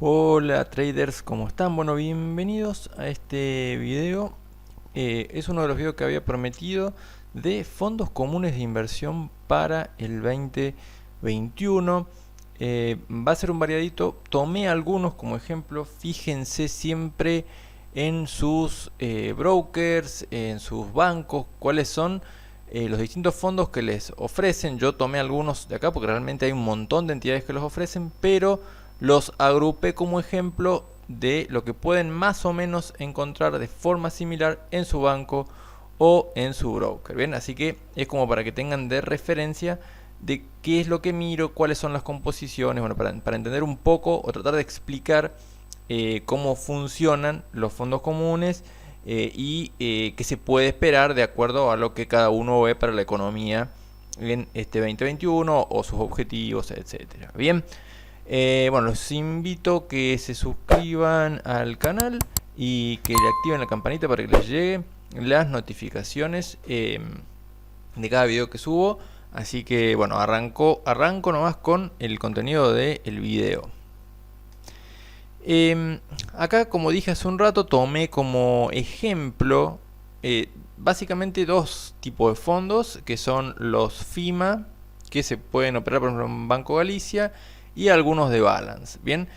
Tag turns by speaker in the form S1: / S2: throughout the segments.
S1: Hola traders, ¿cómo están? Bueno, bienvenidos a este video. Es uno de los videos que había prometido de fondos comunes de inversión para el 2021. Va a ser un variadito. Tomé algunos como ejemplo. Fíjense siempre en sus brokers, en sus bancos, cuáles son los distintos fondos que les ofrecen. Yo tomé algunos de acá porque realmente hay un montón de entidades que los ofrecen, pero los agrupé como ejemplo de lo que pueden más o menos encontrar de forma similar en su banco o en su broker. Bien, así que es como para que tengan de referencia de qué es lo que miro, cuáles son las composiciones, bueno, para entender un poco o tratar de explicar cómo funcionan los fondos comunes y qué se puede esperar de acuerdo a lo que cada uno ve para la economía en este 2021 o sus objetivos, etcétera. Bien. Bueno, los invito a que se suscriban al canal y que le activen la campanita para que les lleguen las notificaciones de cada video que subo. Así que bueno, arranco nomás con el contenido del video. Acá, como dije hace un rato, tomé como ejemplo básicamente dos tipos de fondos, que son los FIMA, que se pueden operar por ejemplo en Banco Galicia, y algunos de Balance. Bien,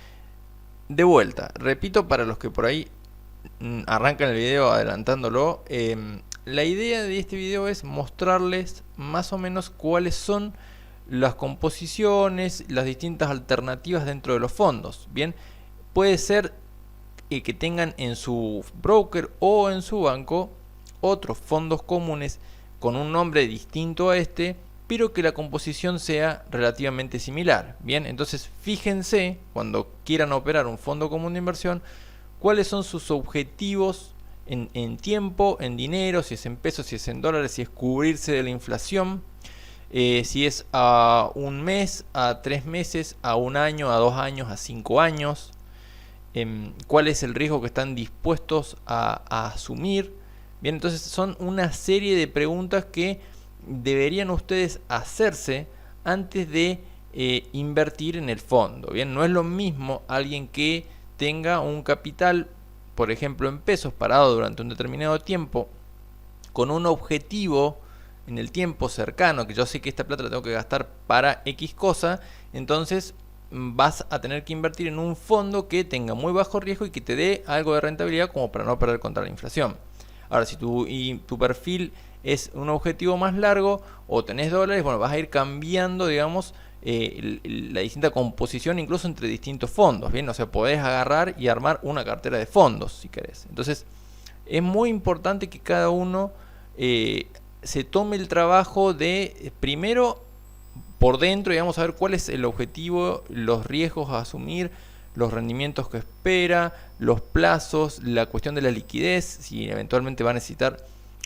S1: de vuelta, repito para los que por ahí arrancan el video adelantándolo, la idea de este video es mostrarles más o menos cuáles son las composiciones, las distintas alternativas dentro de los fondos. Bien, puede ser que tengan en su broker o en su banco otros fondos comunes con un nombre distinto a este, pero que la composición sea relativamente similar. Bien, entonces fíjense cuando quieran operar un fondo común de inversión, cuáles son sus objetivos en tiempo, en dinero, si es en pesos, si es en dólares, si es cubrirse de la inflación, si es a un mes, a 3 meses, a un año, a 2 años, a 5 años, cuál es el riesgo que están dispuestos a asumir. Bien, entonces son una serie de preguntas que deberían ustedes hacerse antes de invertir en el fondo. Bien, no es lo mismo alguien que tenga un capital, por ejemplo en pesos, parado durante un determinado tiempo, con un objetivo en el tiempo cercano, que yo sé que esta plata la tengo que gastar para X cosa, entonces vas a tener que invertir en un fondo que tenga muy bajo riesgo y que te dé algo de rentabilidad como para no perder contra la inflación. Ahora, si tu perfil es un objetivo más largo o tenés dólares, bueno, vas a ir cambiando, digamos, la distinta composición incluso entre distintos fondos. Bien, o sea, podés agarrar y armar una cartera de fondos si querés. Entonces, es muy importante que cada uno se tome el trabajo de primero por dentro, digamos, a ver cuál es el objetivo, los riesgos a asumir, los rendimientos que espera, los plazos, la cuestión de la liquidez, si eventualmente va a necesitar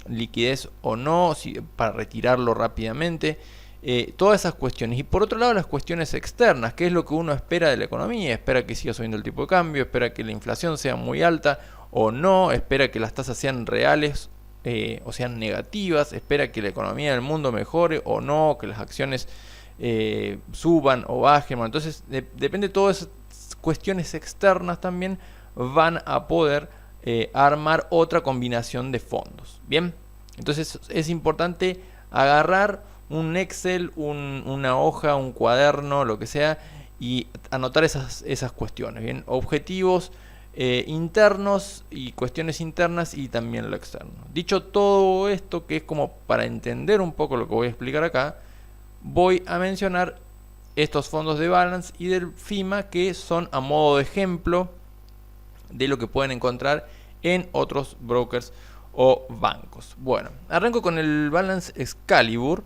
S1: liquidez o no, para retirarlo rápidamente, todas esas cuestiones. Y por otro lado, las cuestiones externas, qué es lo que uno espera de la economía, espera que siga subiendo el tipo de cambio, espera que la inflación sea muy alta o no, espera que las tasas sean reales o sean negativas, espera que la economía del mundo mejore o no, que las acciones suban o bajen. Bueno, entonces depende de todas esas cuestiones externas también van a poder armar otra combinación de fondos. Bien, entonces es importante agarrar un Excel, una hoja, un cuaderno, lo que sea, y anotar esas cuestiones. Bien, objetivos internos y cuestiones internas y también lo externo. Dicho todo esto, que es como para entender un poco lo que voy a explicar acá, voy a mencionar estos fondos de Balance y del FIMA que son a modo de ejemplo de lo que pueden encontrar en otros brokers o bancos. Bueno, arranco con el Balance Excalibur.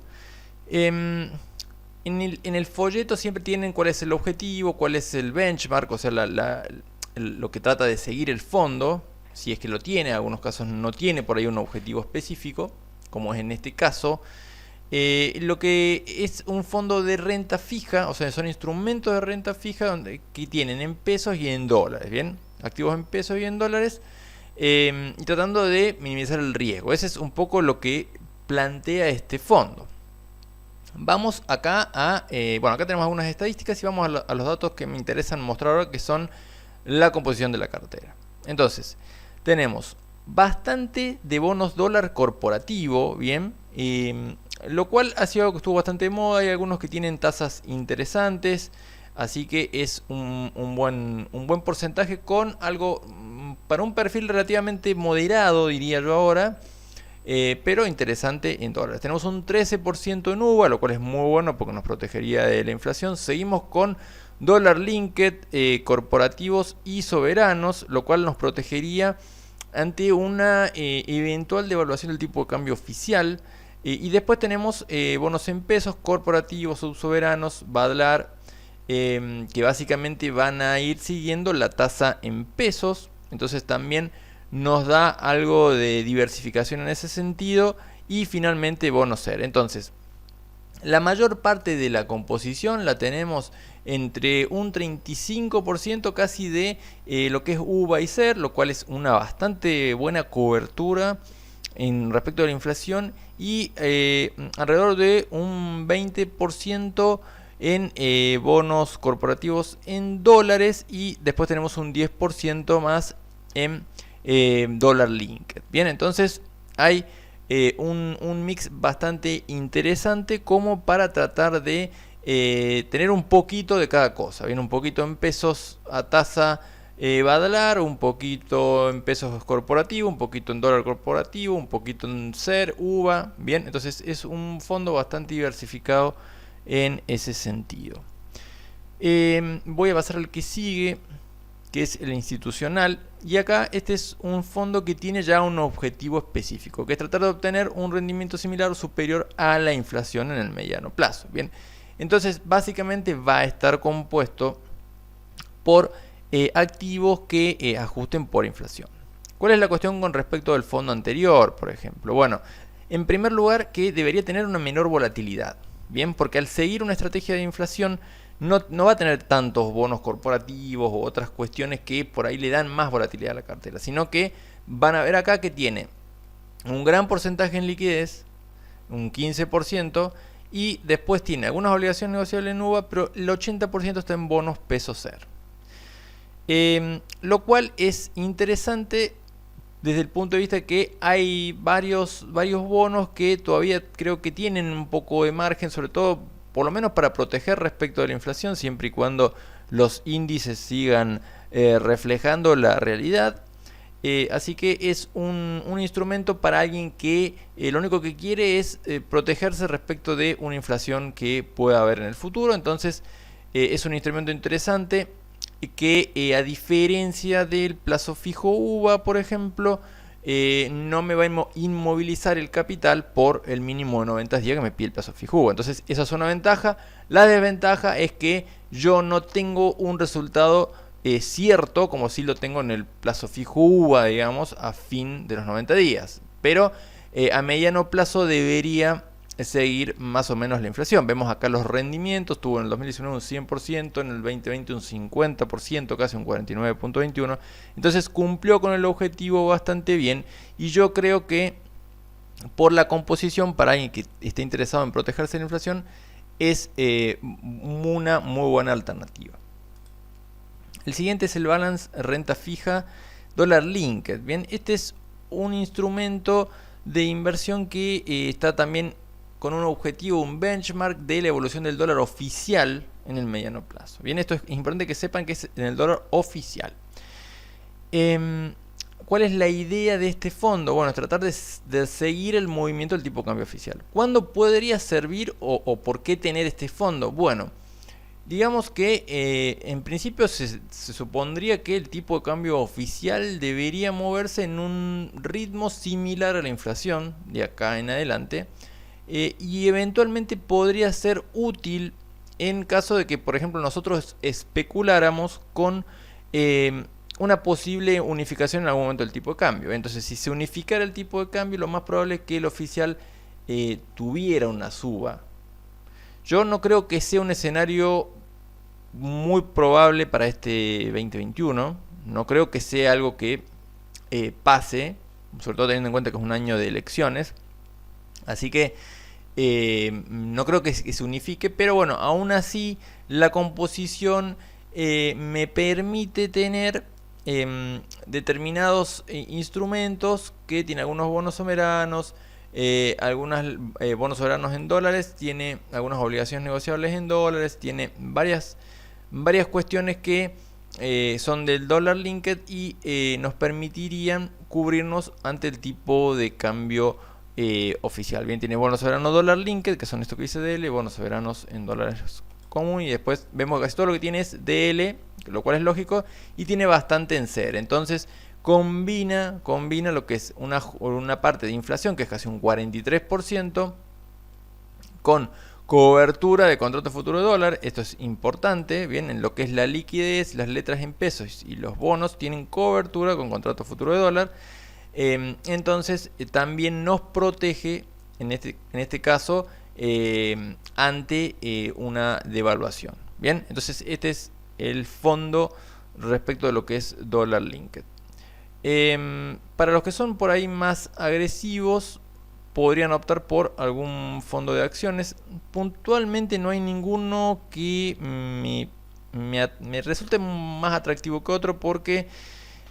S1: En el folleto siempre tienen cuál es el objetivo, cuál es el benchmark, o sea, lo que trata de seguir el fondo, si es que lo tiene, en algunos casos no tiene por ahí un objetivo específico, como es en este caso. Lo que es un fondo de renta fija, o sea, son instrumentos de renta fija que tienen en pesos y en dólares, ¿bien? Activos en pesos y en dólares, y tratando de minimizar el riesgo. Ese es un poco lo que plantea este fondo. Vamos acá a, bueno, acá tenemos algunas estadísticas y vamos a los datos que me interesan mostrar ahora, que son la composición de la cartera. Entonces, tenemos bastante de bonos dólar corporativo, bien, lo cual ha sido algo que estuvo bastante de moda. Hay algunos que tienen tasas interesantes, así que es un buen porcentaje con algo para un perfil relativamente moderado, diría yo ahora, pero interesante en dólares. Tenemos un 13% en UVA, lo cual es muy bueno porque nos protegería de la inflación. Seguimos con dólar linked, corporativos y soberanos, lo cual nos protegería ante una eventual devaluación del tipo de cambio oficial. Y después tenemos bonos en pesos, corporativos, subsoberanos, Badlar, que básicamente van a ir siguiendo la tasa en pesos. Entonces también nos da algo de diversificación en ese sentido. Y finalmente bonos SER. Entonces, la mayor parte de la composición la tenemos entre un 35% casi de lo que es UVA y SER, lo cual es una bastante buena cobertura en respecto a la inflación, y alrededor de un 20% en bonos corporativos en dólares, y después tenemos un 10% más en dólar linked. Bien, entonces hay un mix bastante interesante como para tratar de tener un poquito de cada cosa. Bien, un poquito en pesos a tasa Badlar, un poquito en pesos corporativo, un poquito en dólar corporativo, un poquito en SER, UVA. Bien, entonces es un fondo bastante diversificado en ese sentido. Voy a pasar al que sigue, que es el institucional. Y acá este es un fondo que tiene ya un objetivo específico, que es tratar de obtener un rendimiento similar o superior a la inflación en el mediano plazo. Bien, entonces básicamente va a estar compuesto por activos que ajusten por inflación. ¿Cuál es la cuestión con respecto del fondo anterior, por ejemplo? Bueno, en primer lugar, que debería tener una menor volatilidad. Bien, porque al seguir una estrategia de inflación no va a tener tantos bonos corporativos u otras cuestiones que por ahí le dan más volatilidad a la cartera, sino que van a ver acá que tiene un gran porcentaje en liquidez, un 15%, y después tiene algunas obligaciones negociables en UVA, pero el 80% está en bonos peso SER. Lo cual es interesante desde el punto de vista que hay varios bonos que todavía creo que tienen un poco de margen, sobre todo por lo menos para proteger respecto de la inflación, siempre y cuando los índices sigan reflejando la realidad. Así que es un instrumento para alguien que lo único que quiere es protegerse respecto de una inflación que pueda haber en el futuro. Entonces es un instrumento interesante que a diferencia del plazo fijo UVA, por ejemplo, no me va a inmovilizar el capital por el mínimo de 90 días que me pide el plazo fijo UVA. Entonces esa es una ventaja. La desventaja es que yo no tengo un resultado cierto como si lo tengo en el plazo fijo UVA, digamos, a fin de los 90 días. Pero a mediano plazo debería seguir más o menos la inflación. Vemos acá los rendimientos, tuvo en el 2019 un 100%, en el 2020 un 50%, casi un 49.21%. Entonces cumplió con el objetivo bastante bien, y yo creo que por la composición, para alguien que esté interesado en protegerse de la inflación, es una muy buena alternativa. El siguiente es el balance renta fija dólar linked. Bien, este es un instrumento de inversión que está también con un objetivo, un benchmark de la evolución del dólar oficial en el mediano plazo. Bien, esto es importante que sepan que es en el dólar oficial. ¿Cuál es la idea de este fondo? Bueno, es tratar de seguir el movimiento del tipo de cambio oficial. ¿Cuándo podría servir o por qué tener este fondo? Bueno, digamos que en principio se supondría que el tipo de cambio oficial debería moverse en un ritmo similar a la inflación de acá en adelante. Y eventualmente podría ser útil en caso de que, por ejemplo, nosotros especuláramos con una posible unificación en algún momento del tipo de cambio. Entonces, si se unificara el tipo de cambio, lo más probable es que el oficial tuviera una suba. Yo no creo que sea un escenario muy probable para este 2021. No creo que sea algo que pase, sobre todo teniendo en cuenta que es un año de elecciones. Así que no creo que se unifique, pero bueno, aún así la composición me permite tener determinados instrumentos que tiene algunos bonos soberanos, algunos bonos soberanos en dólares, tiene algunas obligaciones negociables en dólares, tiene varias cuestiones que son del dólar linked y nos permitirían cubrirnos ante el tipo de cambio oficial. Bien, tiene bonos soberanos dólar linked, que son estos que dice DL, bonos soberanos en dólares común, y después vemos que casi todo lo que tiene es DL, lo cual es lógico, y tiene bastante en SER. Entonces combina lo que es una parte de inflación, que es casi un 43%, con cobertura de contrato futuro de dólar. Esto es importante, bien, en lo que es la liquidez, las letras en pesos y los bonos tienen cobertura con contrato futuro de dólar. Entonces también nos protege en este caso ante una devaluación. Bien, entonces este es el fondo respecto de lo que es dólar linked. Para los que son por ahí más agresivos, podrían optar por algún fondo de acciones. Puntualmente no hay ninguno que me resulte más atractivo que otro, porque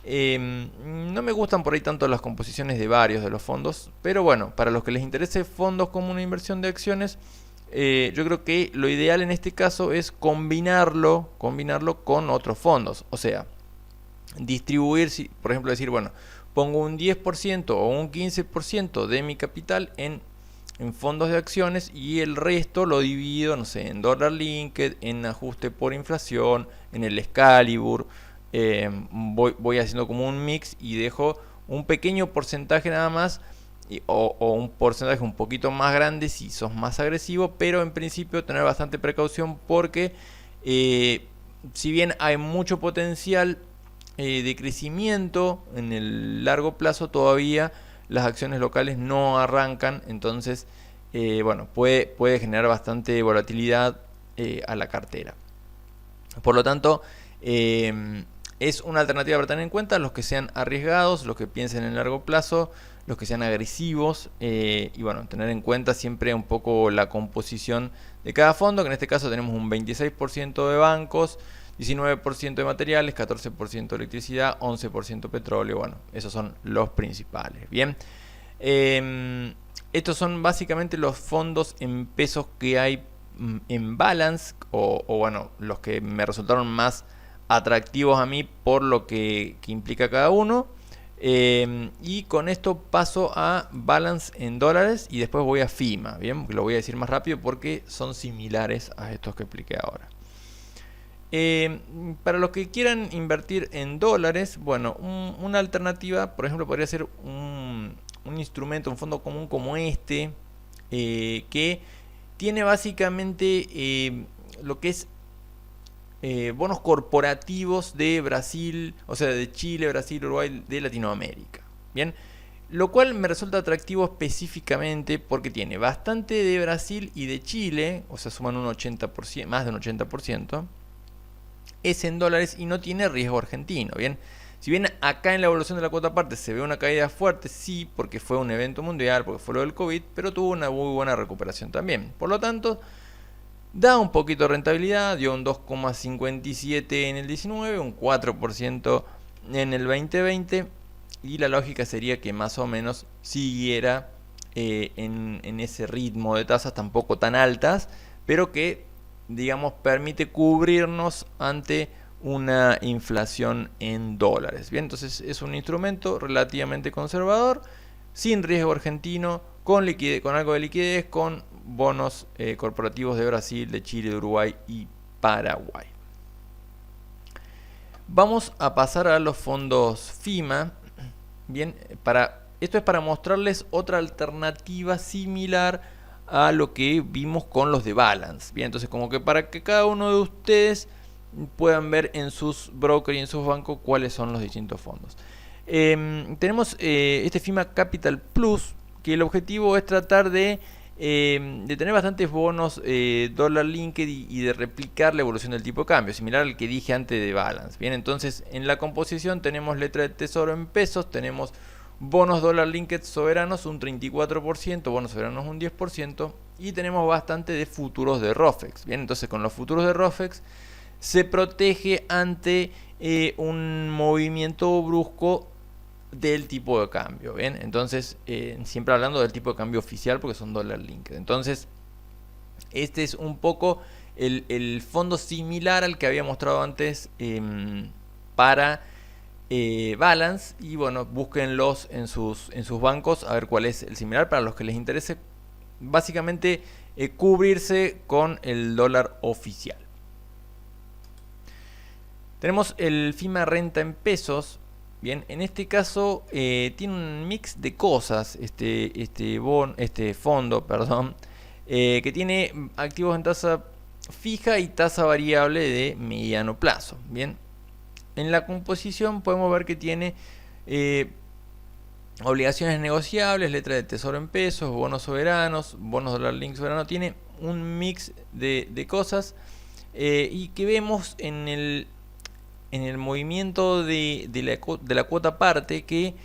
S1: no me gustan por ahí tanto las composiciones de varios de los fondos. Pero bueno, para los que les interese fondos como una inversión de acciones, yo creo que lo ideal en este caso es combinarlo con otros fondos. O sea, distribuir, por ejemplo, decir, bueno, pongo un 10% o un 15% de mi capital en fondos de acciones, y el resto lo divido, no sé, en dólar linked, en ajuste por inflación, en el Excalibur. Voy haciendo como un mix y dejo un pequeño porcentaje nada más, o un porcentaje un poquito más grande si sos más agresivo, pero en principio tener bastante precaución, porque si bien hay mucho potencial de crecimiento en el largo plazo, todavía las acciones locales no arrancan. Entonces bueno, puede generar bastante volatilidad a la cartera. Por lo tanto, es una alternativa para tener en cuenta los que sean arriesgados, los que piensen en el largo plazo, los que sean agresivos, y bueno, tener en cuenta siempre un poco la composición de cada fondo, que en este caso tenemos un 26% de bancos, 19% de materiales, 14% de electricidad, 11% petróleo. Bueno, esos son los principales. Bien, estos son básicamente los fondos en pesos que hay en Balance, o bueno, los que me resultaron más atractivos a mí por lo que implica cada uno. Y con esto paso a Balance en dólares y después voy a FIMA. Bien, lo voy a decir más rápido porque son similares a estos que expliqué ahora. Para los que quieran invertir en dólares, bueno, una alternativa, por ejemplo, podría ser un instrumento, un fondo común como este, que tiene básicamente lo que es bonos corporativos de Brasil, o sea, de Chile, Brasil, Uruguay, de Latinoamérica. Bien, lo cual me resulta atractivo específicamente porque tiene bastante de Brasil y de Chile, o sea, suman un 80%, más de un 80%. Es en dólares y no tiene riesgo argentino. Bien, si bien acá en la evolución de la cuota parte se ve una caída fuerte, sí, porque fue un evento mundial, porque fue lo del COVID, pero tuvo una muy buena recuperación también. Por lo tanto, da un poquito de rentabilidad, dio un 2,57 en el 19, un 4% en el 2020, y la lógica sería que más o menos siguiera en ese ritmo de tasas tampoco tan altas, pero que, digamos, permite cubrirnos ante una inflación en dólares. Bien, entonces es un instrumento relativamente conservador, sin riesgo argentino, con liquidez, con algo de liquidez, con bonos corporativos de Brasil, de Chile, de Uruguay y Paraguay. Vamos a pasar a los fondos FIMA. Bien, esto es para mostrarles otra alternativa similar a lo que vimos con los de Balance. Bien, entonces como que para que cada uno de ustedes puedan ver en sus brokers y en sus bancos cuáles son los distintos fondos. Tenemos este FIMA Capital Plus, que el objetivo es tratar de tener bastantes bonos dólar linked y de replicar la evolución del tipo de cambio, similar al que dije antes de Balance. Bien, entonces en la composición tenemos letra de tesoro en pesos, tenemos bonos dólar linked soberanos un 34%, bonos soberanos un 10%, y tenemos bastante de futuros de ROFEX. Bien, entonces con los futuros de ROFEX se protege ante un movimiento brusco del tipo de cambio, ¿bien? Entonces, siempre hablando del tipo de cambio oficial porque son dólar linked. Entonces, este es un poco el fondo similar al que había mostrado antes para Balance. Y bueno, búsquenlos en sus bancos a ver cuál es el similar para los que les interese. Básicamente, cubrirse con el dólar oficial. Tenemos el FIMA renta en pesos. Bien, en este caso tiene un mix de cosas este fondo, perdón, que tiene activos en tasa fija y tasa variable de mediano plazo. Bien, en la composición podemos ver que tiene obligaciones negociables, letra de tesoro en pesos, bonos soberanos, bonos dólar link soberano. Tiene un mix de cosas y que vemos en el movimiento de la cuota parte que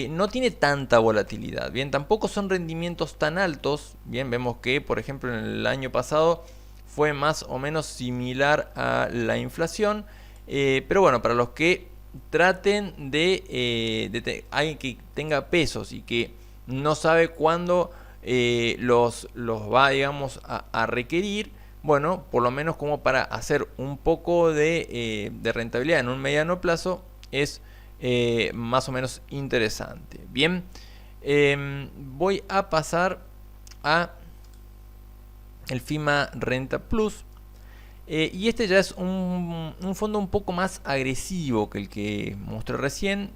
S1: no tiene tanta volatilidad. Bien, tampoco son rendimientos tan altos. Bien, vemos que por ejemplo en el año pasado fue más o menos similar a la inflación, pero bueno, para los que traten de alguien que tenga pesos y que no sabe cuándo los va, digamos, a requerir, bueno, por lo menos como para hacer un poco de rentabilidad en un mediano plazo, es más o menos interesante. Bien, voy a pasar a el FIMA Renta Plus. Y este ya es un fondo un poco más agresivo que el que mostré recién.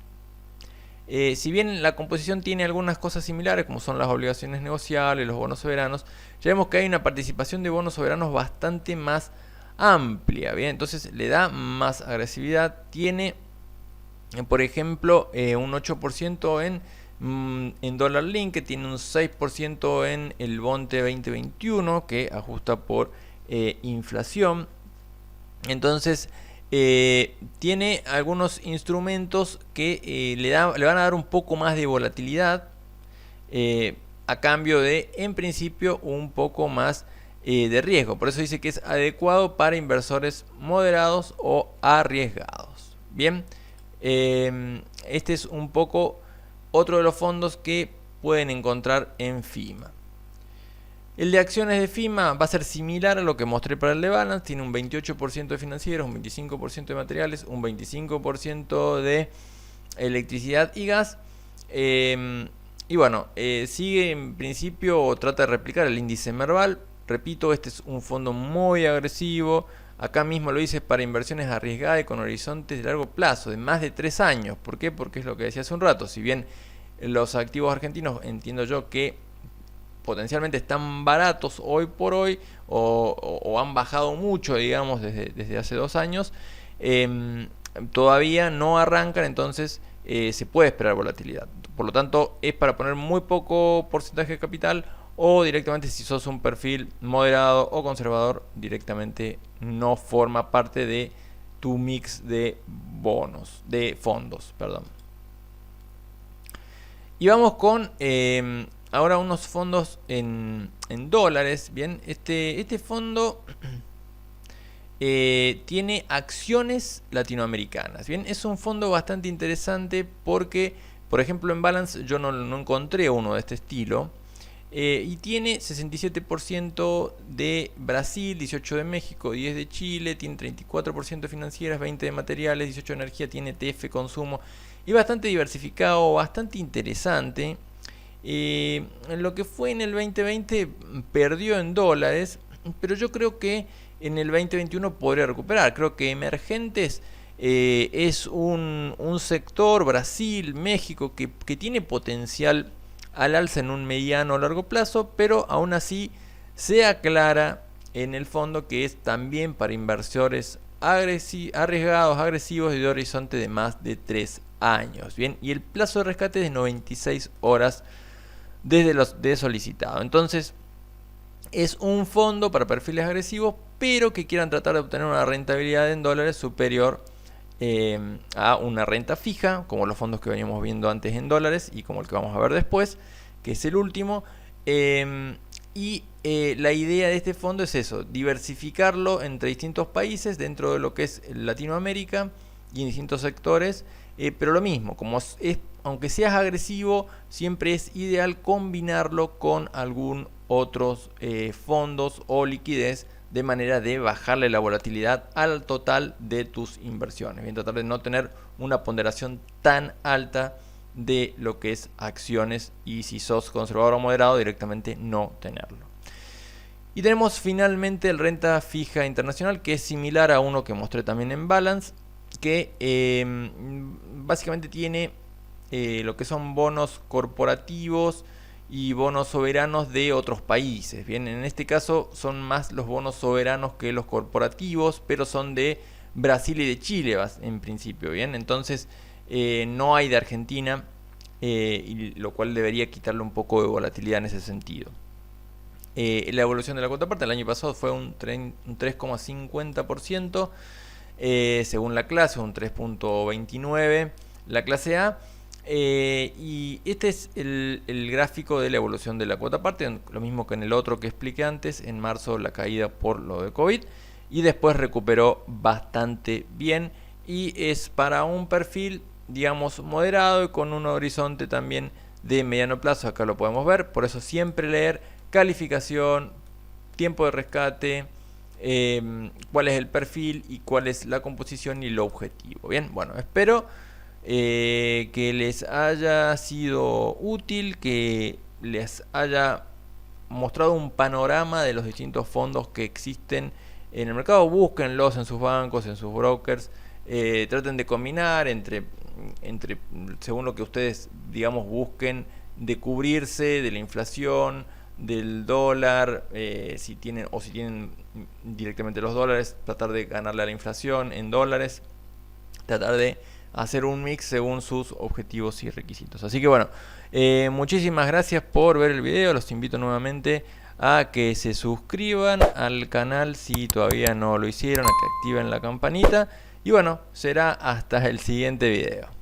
S1: Si bien la composición tiene algunas cosas similares, como son las obligaciones negociables, los bonos soberanos, ya vemos que hay una participación de bonos soberanos bastante más amplia. Bien, entonces le da más agresividad. Tiene, por ejemplo, un 8% en dólar link, que tiene un 6% en el Bonte 2021, que ajusta por inflación. Entonces tiene algunos instrumentos que le van a dar un poco más de volatilidad a cambio de, en principio, un poco más de riesgo. Por eso dice que es adecuado para inversores moderados o arriesgados. Bien, este es un poco otro de los fondos que pueden encontrar en FIMA. El de acciones de FIMA va a ser similar a lo que mostré para el de Balance. Tiene un 28% de financieros, un 25% de materiales, un 25% de electricidad y gas. Y bueno, sigue en principio o trata de replicar el índice Merval. Repito, este es un fondo muy agresivo. Acá mismo lo dice para inversiones arriesgadas y con horizontes de largo plazo, de más de 3 años. ¿Por qué? Porque es lo que decía hace un rato. Si bien los activos argentinos entiendo yo que potencialmente están baratos hoy por hoy o han bajado mucho, digamos, desde hace 2 años, todavía no arrancan, entonces se puede esperar volatilidad. Por lo tanto, es para poner muy poco porcentaje de capital o directamente, si sos un perfil moderado o conservador, directamente no forma parte de tu mix de bonos, de fondos, perdón. Y vamos con ahora unos fondos en dólares. Bien, este fondo tiene acciones latinoamericanas. Bien, es un fondo bastante interesante porque, por ejemplo, en Balance yo no encontré uno de este estilo. Y tiene 67% de Brasil, 18% de México, 10% de Chile, tiene 34% de financieras, 20% de materiales, 18% de energía, tiene TF consumo y bastante diversificado, bastante interesante. Lo que fue en el 2020 perdió en dólares, pero yo creo que en el 2021 podría recuperar. Creo que emergentes es un sector, Brasil, México, que tiene potencial al alza en un mediano o largo plazo, pero aún así se aclara en el fondo que es también para inversores arriesgados, agresivos y de horizonte de más de 3 años. Bien, y el plazo de rescate es de 96 horas desde los de solicitado. Entonces es un fondo para perfiles agresivos, pero que quieran tratar de obtener una rentabilidad en dólares superior a una renta fija, como los fondos que veníamos viendo antes en dólares y como el que vamos a ver después, que es el último. Y la idea de este fondo es eso, diversificarlo entre distintos países dentro de lo que es Latinoamérica y en distintos sectores, pero lo mismo, aunque seas agresivo, siempre es ideal combinarlo con algún otros fondos o liquidez, de manera de bajarle la volatilidad al total de tus inversiones. Bien, tratar de no tener una ponderación tan alta de lo que es acciones, y si sos conservador o moderado, directamente no tenerlo. Y tenemos finalmente el renta fija internacional, que es similar a uno que mostré también en Balance, que básicamente tiene lo que son bonos corporativos y bonos soberanos de otros países. Bien, en este caso son más los bonos soberanos que los corporativos, pero son de Brasil y de Chile en principio. Bien, entonces no hay de Argentina, y lo cual debería quitarle un poco de volatilidad en ese sentido. La evolución de la cuota parte el año pasado fue un 3,50%, según la clase, un 3,29% la clase A. Y este es el gráfico de la evolución de la cuota parte, lo mismo que en el otro que expliqué antes. En marzo la caída por lo de COVID, y después recuperó bastante bien, y es para un perfil, digamos, moderado, y con un horizonte también de mediano plazo. Acá lo podemos ver, por eso siempre leer calificación, tiempo de rescate, cuál es el perfil y cuál es la composición y el objetivo. Bien, bueno, espero que les haya sido útil, que les haya mostrado un panorama de los distintos fondos que existen en el mercado. Búsquenlos en sus bancos, en sus brokers. Traten de combinar entre según lo que ustedes, digamos, busquen, de cubrirse de la inflación, del dólar, si tienen directamente los dólares, tratar de ganarle a la inflación en dólares, tratar de hacer un mix según sus objetivos y requisitos. Así que bueno, muchísimas gracias por ver el video. Los invito nuevamente a que se suscriban al canal si todavía no lo hicieron, a que activen la campanita, y bueno, será hasta el siguiente video.